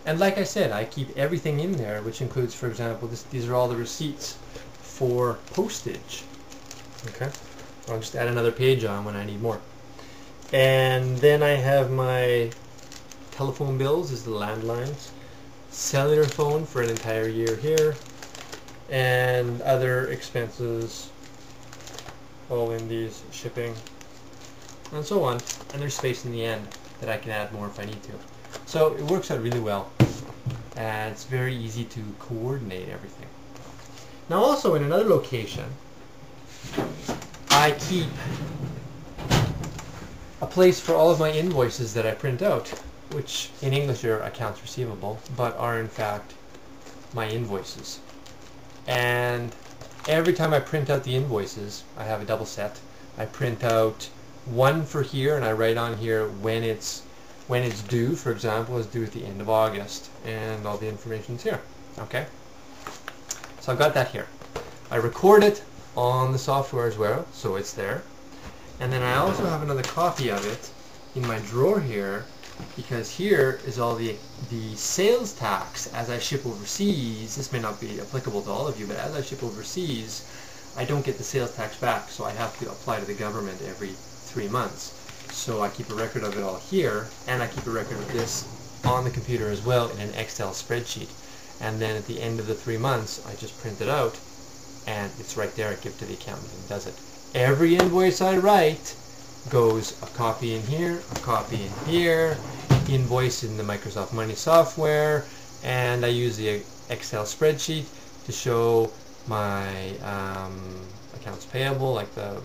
And like I said, I keep everything in there, which includes, for example, these are all the receipts for postage. Okay, I'll just add another page on when I need more. And then I have my telephone bills, is the landlines, cellular phone for an entire year here, and other expenses, all in these, shipping, and so on. And there's space in the end that I can add more if I need to. So it works out really well, and it's very easy to coordinate everything. Now also in another location, I keep a place for all of my invoices that I print out, which in English are accounts receivable, but are in fact my invoices. And every time I print out the invoices, I have a double set. I print out one for here, and I write on here when it's due. For example, it's due at the end of August, and all the information's here. Okay, so I've got that here. I record it on the software as well, so it's there. And then I also have another copy of it in my drawer here, because here is all the sales tax as I ship overseas. This may not be applicable to all of you, but as I ship overseas, I don't get the sales tax back, so I have to apply to the government every 3 months. So I keep a record of it all here, and I keep a record of this on the computer as well in an Excel spreadsheet. And then at the end of the 3 months, I just print it out, and it's right there. I give it to the accountant and does it. Every invoice I write goes a copy in here, a copy in here, invoice in the Microsoft Money software, and I use the Excel spreadsheet to show my accounts payable, like the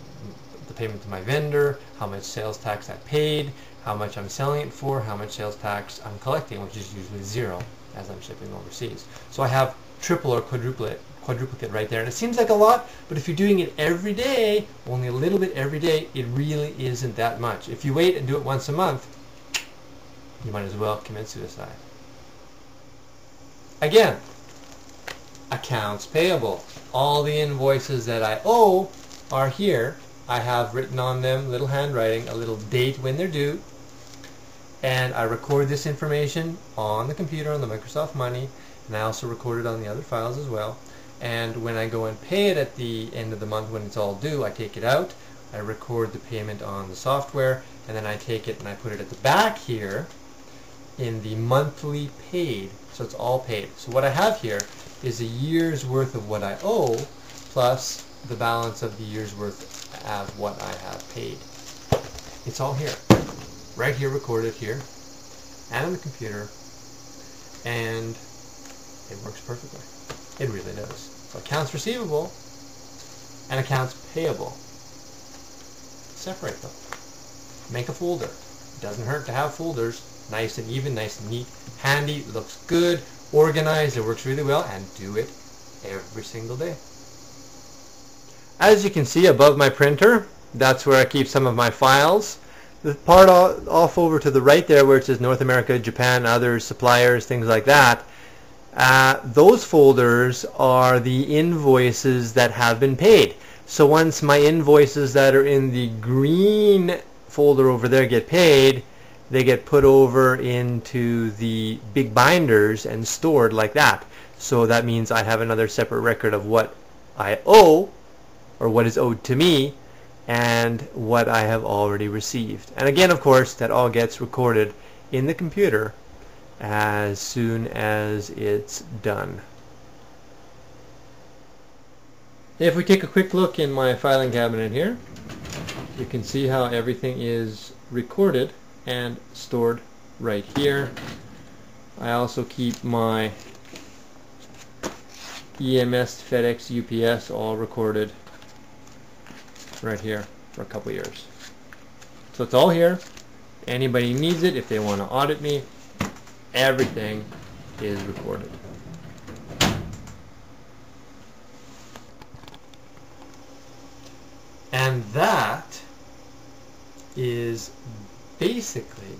payment to my vendor, how much sales tax I paid, how much I'm selling it for, how much sales tax I'm collecting, which is usually 0 as I'm shipping overseas. So I have triple or quadruplicate right there. And it seems like a lot, but if you're doing it every day, only a little bit every day, it really isn't that much. If you wait and do it once a month, you might as well commit suicide. Again, accounts payable. All the invoices that I owe are here. I have written on them, little handwriting, a little date when they're due, and I record this information on the computer on the Microsoft Money, and I also record it on the other files as well. And when I go and pay it at the end of the month when it's all due, I take it out, I record the payment on the software, and then I take it and I put it at the back here in the monthly paid, so it's all paid. So what I have here is a year's worth of what I owe plus the balance of the year's worth of what I have paid. It's all here, right here, recorded here, and on the computer, and it works perfectly. It really does. So accounts receivable and accounts payable. Separate them. Make a folder. It doesn't hurt to have folders. Nice and even, nice and neat, handy, looks good, organized, it works really well, and do it every single day. As you can see above my printer, that's where I keep some of my files. The part off over to the right there where it says North America, Japan, others, suppliers, things like that, those folders are the invoices that have been paid. So once my invoices that are in the green folder over there get paid, they get put over into the big binders and stored like that. So that means I have another separate record of what I owe, or what is owed to me, and what I have already received. And again, of course, that all gets recorded in the computer as soon as it's done. If we take a quick look in my filing cabinet here, you can see how everything is recorded and stored right here. I also keep my EMS, FedEx, UPS all recorded right here for a couple years. So it's all here. Anybody needs it, if they want to audit me, everything is recorded. And that is basically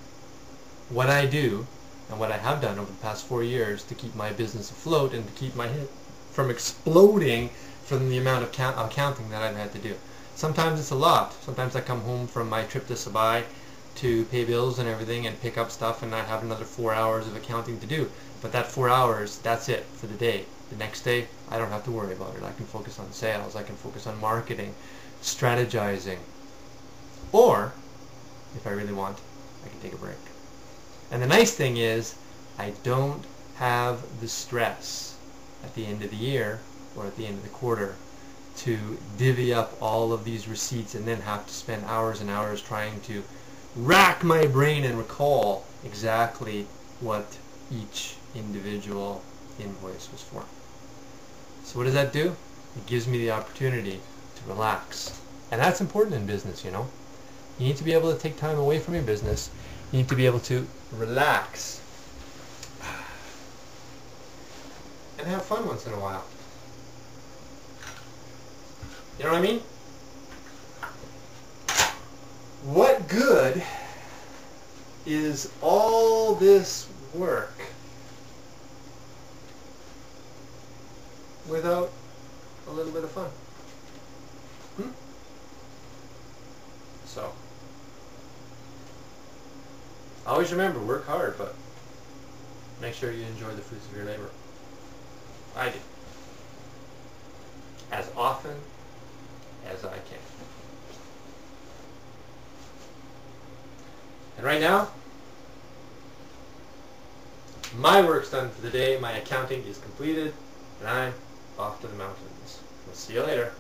what I do and what I have done over the past 4 years to keep my business afloat and to keep my head from exploding from the amount of accounting that I've had to do. Sometimes it's a lot. Sometimes I come home from my trip to Sabai to pay bills and everything and pick up stuff and not have another 4 hours of accounting to do. But that 4 hours, that's it for the day. The next day, I don't have to worry about it. I can focus on sales. I can focus on marketing, strategizing. Or, if I really want, I can take a break. And the nice thing is, I don't have the stress at the end of the year or at the end of the quarter to divvy up all of these receipts and then have to spend hours and hours trying to rack my brain and recall exactly what each individual invoice was for. So what does that do? It gives me the opportunity to relax. And that's important in business, you know. You need to be able to take time away from your business. You need to be able to relax and have fun once in a while. You know what I mean? What good is all this work without a little bit of fun? So, always remember, work hard, but make sure you enjoy the fruits of your labor. I do. As often as I can. And right now, my work's done for the day, my accounting is completed, and I'm off to the mountains. We'll see you later.